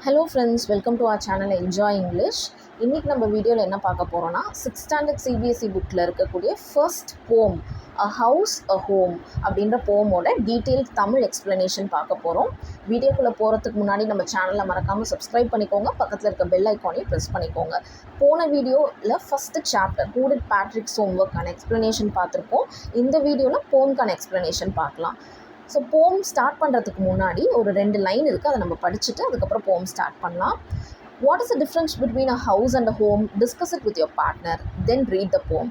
Hello friends, welcome to our channel enjoy English. இன்றைக்கி நம்ம வீடியோவில் என்ன பார்க்க போகிறோன்னா, 6th ஸ்டாண்டர்ட் சிபிஎஸ்சி புக்கில் இருக்கக்கூடிய ஃபர்ஸ்ட் போம் அ ஹவுஸ் அ ஹோம் அப்படின்ற போமோட டீட்டெயில் தமிழ் எக்ஸ்ப்ளனேஷன் பார்க்க போகிறோம். வீடியோக்குள்ளே போகிறதுக்கு முன்னாடி நம்ம சேனலை மறக்காமல் சப்ஸ்கிரைப் பண்ணிக்கோங்க, பக்கத்தில் இருக்க பெல் ஐக்கானையும் ப்ரெஸ் பண்ணிக்கோங்க. போன வீடியோவில் first chapter who did Patrick's ஹோம்ஒர்க்கான எக்ஸ்ப்ளனேஷன் பார்த்துருப்போம். இந்த வீடியோவில் போம்க்கான எக்ஸ்ப்ளனேஷன் பார்க்கலாம். ஸோ போம் ஸ்டார்ட் பண்ணுறதுக்கு முன்னாடி ஒரு 2 லைன் இருக்குது, அதை நம்ம படிச்சுட்டு அதுக்கப்புறம் போம் ஸ்டார்ட் பண்ணலாம். What is the difference between a house and a home? Discuss it with your partner, then read the போம்.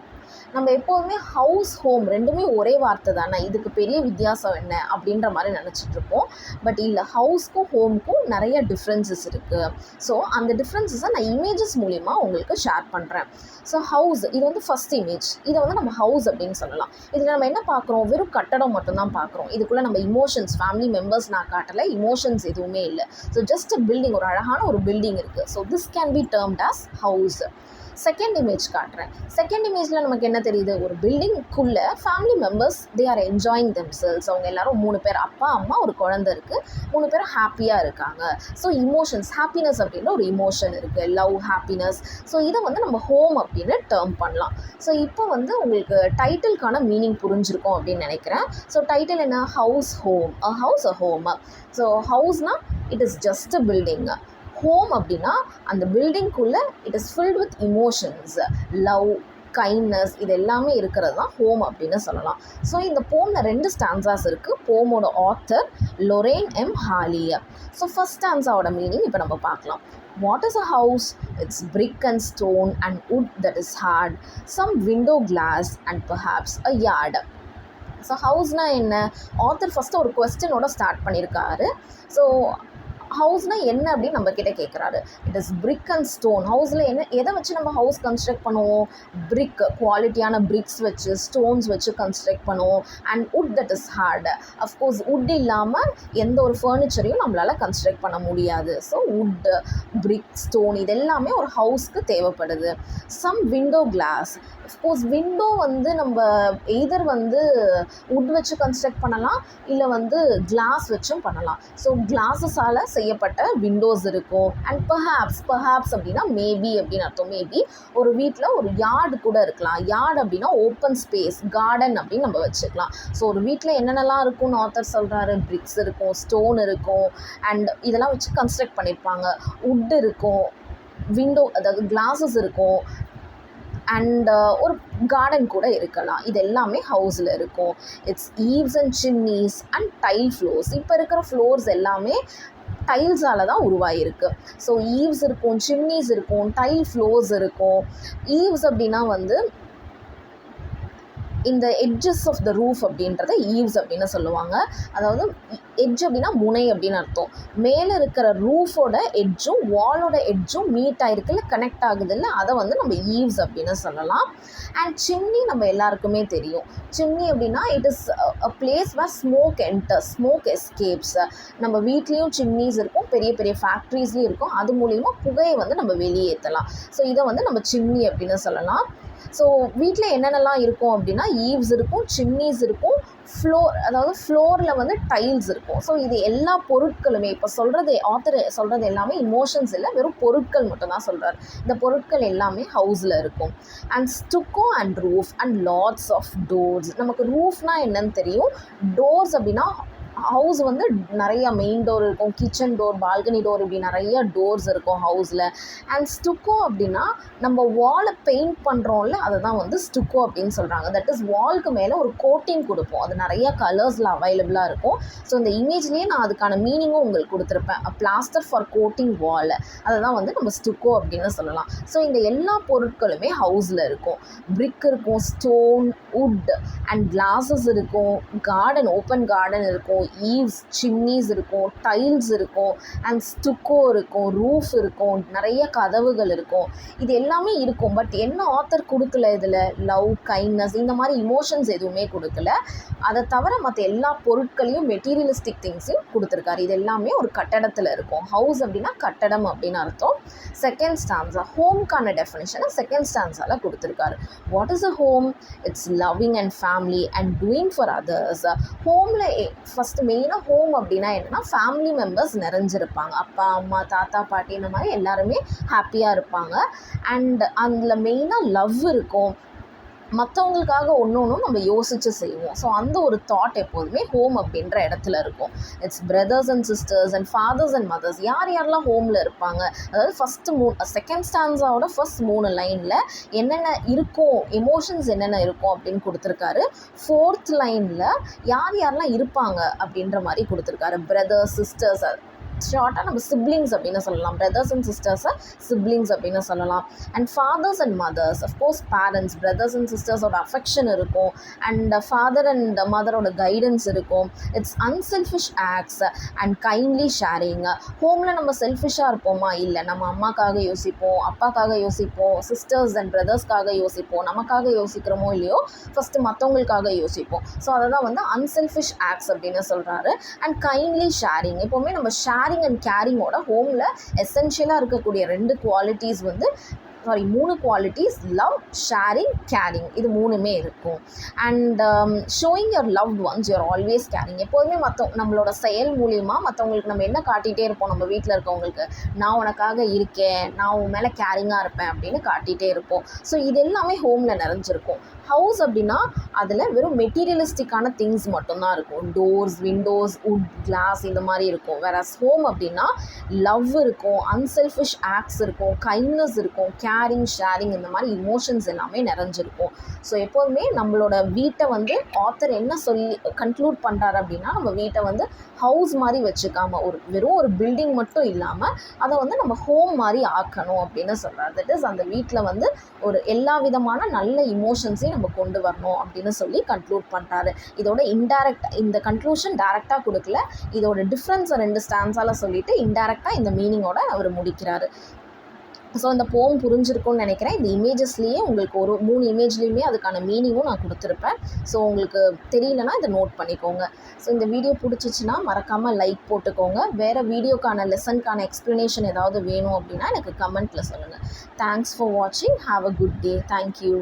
நம்ம எப்போதுமே ஹவுஸ் ஹோம் ரெண்டுமே ஒரே வார்த்தை தானே, இதுக்கு பெரிய வித்தியாசம் என்ன அப்படின்ற மாதிரி நினச்சிட்ருப்போம். பட் இல்லை, ஹவுஸ்க்கும் ஹோம்க்கும் நிறைய டிஃப்ரென்சஸ் இருக்குது. ஸோ அந்த டிஃப்ரென்சஸை நான் இமேஜஸ் மூலிமா உங்களுக்கு ஷேர் பண்ணுறேன். ஸோ ஹவுஸ், இது வந்து ஃபஸ்ட் இமேஜ். இதை வந்து நம்ம ஹவுஸ் அப்படின்னு சொல்லலாம். இதில் நம்ம என்ன பார்க்குறோம்? வெறும் கட்டடம் மட்டும்தான் பார்க்குறோம். இதுக்குள்ளே நம்ம இமோஷன்ஸ், ஃபேமிலி மெம்பர்ஸ் நான் காட்டலை, இமோஷன்ஸ் எதுவுமே இல்லை. ஸோ ஜஸ்ட் அ பில்டிங், ஒரு அழகான ஒரு பில்டிங் இருக்குது. So this can be termed as house. Second image காட்டுறேன். செகண்ட் இமேஜில் நமக்கு என்ன தெரியுது? ஒரு பில்டிங்குள்ளே family members they are enjoying themselves. அவங்க எல்லாரும் 3 பேர், அப்பா அம்மா ஒரு குழந்தை இருக்குது, 3 பேரும் ஹாப்பியாக இருக்காங்க. ஸோ இமோஷன்ஸ், ஹாப்பினஸ் அப்படின்ற ஒரு இமோஷன் இருக்குது, லவ், ஹாப்பினஸ். ஸோ இதை வந்து நம்ம ஹோம் அப்படின்னு டேர்ம் பண்ணலாம். ஸோ இப்போ வந்து உங்களுக்கு டைட்டிலுக்கான மீனிங் புரிஞ்சிருக்கும் அப்படின்னு நினைக்கிறேன். ஸோ டைட்டில் என்ன? House home, a house a home. So ஹவுஸ்னால் it is just a building. Home அப்படின்னா அந்த பில்டிங்குள்ளே it is filled with emotions, love, kindness, இது எல்லாமே இருக்கிறது தான் ஹோம் அப்படின்னு சொல்லலாம். ஸோ இந்த போமில் 2 ஸ்டான்சாஸ் இருக்குது. போமோட ஆத்தர் லொரேன் எம் ஹாலியா. ஸோ ஃபஸ்ட் ஸ்டான்ஸாவோட மீனிங் இப்போ நம்ம பார்க்கலாம். What is a house? It's brick and stone and wood that is hard, some window glass and perhaps a yard. So ஹவுஸ்னால் என்ன? ஆத்தர் ஃபஸ்ட்டு ஒரு கொஸ்டினோட ஸ்டார்ட் பண்ணியிருக்காரு. ஸோ ஹவுஸ்னால் என்ன அப்படின்னு நம்ம கிட்ட கேட்குறாரு. It is brick and stone. ஹவுஸில் என்ன, எதை வச்சு நம்ம ஹவுஸ் கன்ஸ்ட்ரக்ட் பண்ணுவோம்? பிரிக், குவாலிட்டியான பிரிக்ஸ் வச்சு, ஸ்டோன்ஸ் வச்சு கன்ஸ்ட்ரக்ட் பண்ணுவோம். And wood that is hard. Of course wood இல்லாமல் எந்த ஒரு ஃபர்னிச்சரையும் நம்மளால் கன்ஸ்ட்ரக்ட் பண்ண முடியாது. ஸோ வுட், பிரிக், ஸ்டோன் இது எல்லாமே ஒரு ஹவுஸ்க்கு தேவைப்படுது. Some window glass. Of course window வந்து நம்ம எய்தர் வந்து வுட் வச்சு கன்ஸ்ட்ரக்ட் பண்ணலாம், இல்லை வந்து கிளாஸ் வச்சும் பண்ணலாம். ஸோ கிளாஸஸால் செய்யப்பட்ட விண்டோஸ் இருக்கும். அண்ட் பர்ஹாப்ஸ் அப்படின்னா மேபி அப்படின்னு அர்த்தம். மேபி ஒரு வீட்டில் ஒரு யார்டு கூட இருக்கலாம். யார்டு அப்படின்னா ஓப்பன் ஸ்பேஸ், கார்டன் அப்படின்னு நம்ம வச்சுக்கலாம். ஸோ ஒரு வீட்டில் என்னென்னலாம் இருக்கும்னு ஆத்தர் சொல்கிறாரு. பிரிக்ஸ் இருக்கும், ஸ்டோன் இருக்கும், அண்ட் இதெல்லாம் வச்சு கன்ஸ்ட்ரக்ட் பண்ணியிருப்பாங்க. வுட் இருக்கும், விண்டோ அதாவது கிளாஸஸ் இருக்கும், அண்ட் ஒரு கார்டன் கூட இருக்கலாம். இது எல்லாமே ஹவுஸில் இருக்கும். Its eaves and chimneys and tile floors. இப்போ இருக்கிற ஃப்ளோர்ஸ் எல்லாமே டைல்ஸால் தான் உருவாகிருக்கு. ஸோ ஈவ்ஸ் இருக்கும், சிம்னீஸ் இருக்கும், டைல் ஃப்ளோர்ஸ் இருக்கும். ஈவ்ஸ் அப்படின்னா வந்து இந்த எட்ஜஸ் ஆஃப் த ரூஃப் அப்படின்றத ஈவ்ஸ் அப்படின்னு சொல்லுவாங்க. அதாவது எட்ஜ் அப்படின்னா முனை அப்படின்னு அர்த்தம். மேலே இருக்கிற ரூஃபோட எட்ஜும் வாலோட எட்ஜும் மீட் ஆகிருக்குல்ல, கனெக்ட் ஆகுதுல்ல, அதை வந்து நம்ம ஈவ்ஸ் அப்படின்னு சொல்லலாம். அண்ட் சிம்னி நம்ம எல்லாருக்குமே தெரியும். சிம்னி அப்படின்னா it is a place where smoke enters, smoke escapes. நம்ம வீட்லேயும் சிம்னிஸ் இருக்கும், பெரிய பெரிய ஃபேக்ட்ரிஸ்லேயும் இருக்கும். அது மூலிமா புகையை வந்து நம்ம வெளியேற்றலாம். ஸோ இதை வந்து நம்ம சிம்னி அப்படின்னு சொல்லலாம். ஸோ வீட்டில் என்னென்னலாம் இருக்கும் அப்படின்னா ஈவ்ஸ் இருக்கும், சிம்னீஸ் இருக்கும், ஃப்ளோர், அதாவது ஃப்ளோரில் வந்து டைல்ஸ் இருக்கும். ஸோ இது எல்லா பொருட்களுமே இப்போ சொல்கிறது, ஆத்தர் சொல்கிறது எல்லாமே இமோஷன்ஸ் இல்லை, வெறும் பொருட்கள் மட்டும்தான் சொல்கிறார். இந்த பொருட்கள் எல்லாமே ஹவுஸில் இருக்கும். And stucco and roof and lots of doors. நமக்கு ரூஃப்னால் என்னன்னு தெரியும். டோர்ஸ் அப்படின்னா ஹவுஸ் வந்து நிறையா மெயின் டோர் இருக்கும், கிச்சன் டோர், பால்கனி டோர், இப்படி நிறைய டோர்ஸ் இருக்கும் ஹவுஸில். அண்ட் ஸ்டுக்கோ அப்படின்னா நம்ம வாலை பெயிண்ட் பண்ணுறோம்ல, அதை தான் வந்து ஸ்டுக்கோ அப்படின்னு சொல்கிறாங்க. தட் இஸ் வால்க்கு மேலே ஒரு கோட்டிங் கொடுப்போம். அது நிறைய கலர்ஸில் அவைலபிளாக இருக்கும். ஸோ இந்த இமேஜ்லேயே நான் அதுக்கான மீனிங்கும் உங்களுக்கு கொடுத்துருப்பேன். பிளாஸ்டர் ஃபார் கோட்டிங் வால், அதை தான் வந்து நம்ம ஸ்டுக்கோ அப்படின்னு சொல்லலாம். ஸோ இந்த எல்லா பொருட்களுமே ஹவுஸில் இருக்கும். பிரிக் இருக்கும், ஸ்டோன், வுட் அண்ட் கிளாஸஸ் இருக்கும், கார்டன், ஓப்பன் கார்டன் இருக்கும், ஈவ்ஸ், சிம்னீஸ் இருக்கும், டைல்ஸ் இருக்கும், அண்ட் ஸ்டுக்கோ இருக்கும், ரூஃப் இருக்கும், நிறைய கதவுகள் இருக்கும். இது எல்லாமே இருக்கும். பட் என்ன ஆத்தர் கொடுக்கல இதில்? லவ், கைண்ட்னஸ், இந்த மாதிரி இமோஷன்ஸ் எதுவுமே கொடுக்கல. அதை தவிர மற்ற எல்லா பொருட்களையும், மெட்டீரியலிஸ்டிக் திங்ஸையும் கொடுத்துருக்காரு. இது எல்லாமே ஒரு கட்டடத்தில் இருக்கும். ஹவுஸ் அப்படின்னா கட்டடம் அப்படின்னு அர்த்தம். செகண்ட் ஸ்டான்ஸா ஹோம்க்கான டெஃபினிஷனை செகண்ட் ஸ்டான்ஸால் கொடுத்துருக்காரு. What is a home? Its loving and family and doing for others. ஹோமில் ஃபஸ்ட் ஃபஸ்ட்டு மெயினாக ஹோம் அப்படின்னா என்னென்னா ஃபேமிலி மெம்பர்ஸ் நிறைஞ்சிருப்பாங்க. அப்பா, அம்மா, தாத்தா, பாட்டி இந்த மாதிரி எல்லாருமே ஹாப்பியாக இருப்பாங்க. அண்ட் அதில் மெயினாக லவ் இருக்கும். மற்றவங்களுக்காக ஒன்றும் நம்ம யோசித்து செய்வோம். ஸோ அந்த ஒரு தாட் எப்போதுமே ஹோம் அப்படின்ற இடத்துல இருக்கும். It's brothers and sisters and fathers and mothers யாரெல்லாம் ஹோமில் இருப்பாங்க. அதாவது செகண்ட் ஸ்டான்ஸாவோட ஃபர்ஸ்ட் 3 லைனில் என்னென்ன இருக்கும், எமோஷன்ஸ் என்னென்ன இருக்கும் அப்படின்னு கொடுத்துருக்காரு. 4th லைனில் யாரெல்லாம் இருப்பாங்க அப்படின்ற மாதிரி கொடுத்துருக்காரு. பிரதர்ஸ், சிஸ்டர்ஸ், ஷார்ட்டாக நம்ம சிப்ளிங்ஸ் அப்படின்னு சொல்லலாம். பிரதர்ஸ் அண்ட் சிஸ்டர்ஸை சிப்ளிங்ஸ் அப்படின்னு சொல்லலாம். And fathers and mothers, of course parents, brothers and சிஸ்டர்ஸோட அஃபெக்ஷன் இருக்கும். அண்ட் ஃபாதர் அண்ட் மதரோட கைடன்ஸ் இருக்கும். Its unselfish acts and kindly sharing. ஹோமில் நம்ம செல்ஃபிஷாக இருப்போமா? இல்லை. நம்ம அம்மாக்காக யோசிப்போம், அப்பாக்காக யோசிப்போம், சிஸ்டர்ஸ் அண்ட் பிரதர்ஸ்க்காக யோசிப்போம். நமக்காக யோசிக்கிறோமோ இல்லையோ ஃபஸ்ட்டு மற்றவங்களுக்காக யோசிப்போம். ஸோ அதை தான் வந்து அன்செல்ஃபிஷ் ஆக்ட்ஸ் அப்படின்னு சொல்கிறாரு. அண்ட் கைண்ட்லி ஷேரிங், எப்போவுமே நம்ம ஷேரிங் அண்ட் கேரிங்கோட ஹோமில் எசென்ஷியலாக இருக்கக்கூடிய 2 குவாலிட்டிஸ் வந்து 3 குவாலிட்டிஸ், லவ், ஷேரிங், கேரிங், இது 3மே இருக்கும். And showing your loved ones you're always caring. எப்போதுமே நம்மளோட செயல் மூலியமாக மற்றவங்களுக்கு நம்ம என்ன காட்டிகிட்டே இருப்போம், நம்ம வீட்டில் இருக்கவங்களுக்கு நான் உனக்காக இருக்கேன், நான் உன் மேலே கேரிங்காக இருப்பேன் அப்படின்னு காட்டிகிட்டே இருப்போம். ஸோ இது எல்லாமே ஹோமில் நிறைஞ்சிருக்கும். ஹவுஸ் அப்படின்னா அதில் வெறும் மெட்டீரியலிஸ்டிக்கான திங்ஸ் மட்டும்தான் இருக்கும். டோர்ஸ், விண்டோஸ், வுட், கிளாஸ் இந்த மாதிரி இருக்கும். வேறஸ் ஹோம் அப்படின்னா லவ் இருக்கும், அன்செல்ஃபிஷ் ஆக்ட்ஸ் இருக்கும், கைண்ட்னஸ் இருக்கும், கேரிங், ஷேரிங் இந்த மாதிரி இமோஷன்ஸ் எல்லாமே நிறைஞ்சிருக்கும். ஸோ எப்போதுமே நம்மளோட வீட்டை வந்து ஆத்தர் என்ன சொல்லி கன்க்ளூட் பண்ணுறாரு அப்படின்னா, நம்ம வீட்டை வந்து ஹவுஸ் மாதிரி வச்சுக்காமல் வெறும் ஒரு பில்டிங் மட்டும் இல்லாமல் அதை வந்து நம்ம ஹோம் மாதிரி ஆக்கணும் அப்படின்னு சொல்கிறார். தட் இஸ் அந்த வீட்டில் வந்து ஒரு எல்லா விதமான நல்ல இமோஷன்ஸையும் நம்ம கொண்டு வரணும் அப்படின்னு சொல்லி கன்க்ளூட் பண்ணுறாரு. இதோட இந்த கன்க்ளூஷன் டைரெக்டாக கொடுக்கல, இதோட டிஃப்ரென்ஸை 2 ஸ்டான்ஸால் சொல்லிவிட்டு இன்டைரக்டாக இந்த மீனிங்கோட அவர் முடிக்கிறாரு. ஸோ இந்த போம் புரிஞ்சிருக்கும்னு நினைக்கிறேன். இந்த இமேஜஸ்லேயே உங்களுக்கு ஒரு 3 இமேஜ்லேயுமே அதுக்கான மீனிங்கும் நான் கொடுத்துருப்பேன். ஸோ உங்களுக்கு தெரியலனா இதை நோட் பண்ணிக்கோங்க. ஸோ இந்த வீடியோ பிடிச்சிச்சின்னா மறக்காமல் லைக் போட்டுக்கோங்க. வேறு வீடியோக்கான லெசனுக்கான எக்ஸ்ப்ளனேஷன் ஏதாவது வேணும் அப்படின்னா எனக்கு கமெண்ட்டில் சொல்லுங்கள். தேங்க்ஸ் ஃபார் வாட்சிங். Have a good day. Thank you.